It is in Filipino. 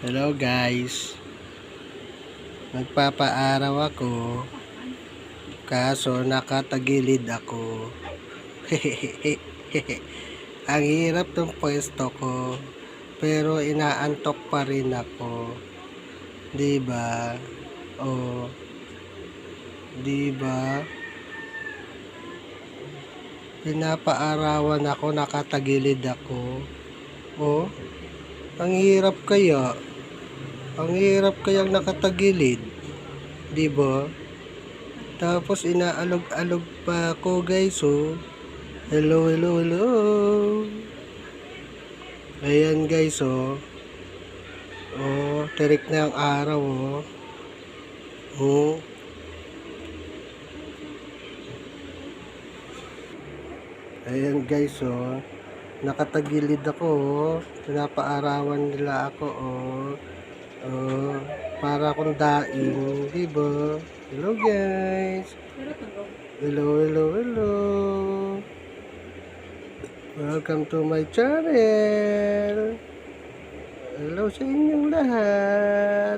Hello guys, nagpapaaraw ako kaso nakatagilid ako. Ang hirap ng pwesto ko pero inaantok pa rin ako, 'di ba? Oh, 'di ba? Pinapaarawan ako, nakatagilid ako. Oh, ang hirap kaya. Ang hirap kayang nakatagilid, 'di ba? Tapos inaalog-alog pa ako guys, oh. Hello, hello, hello. Ayan guys, oh. Oh, tirik na ang araw, oh. Oh. Ayan guys, oh. Nakatagilid ako, oh. Pinapaarawan nila ako, oh. Oh, para akong daing, di ba? Hello guys. Hello, hello, hello. Welcome to my channel. Hello sa inyong lahat.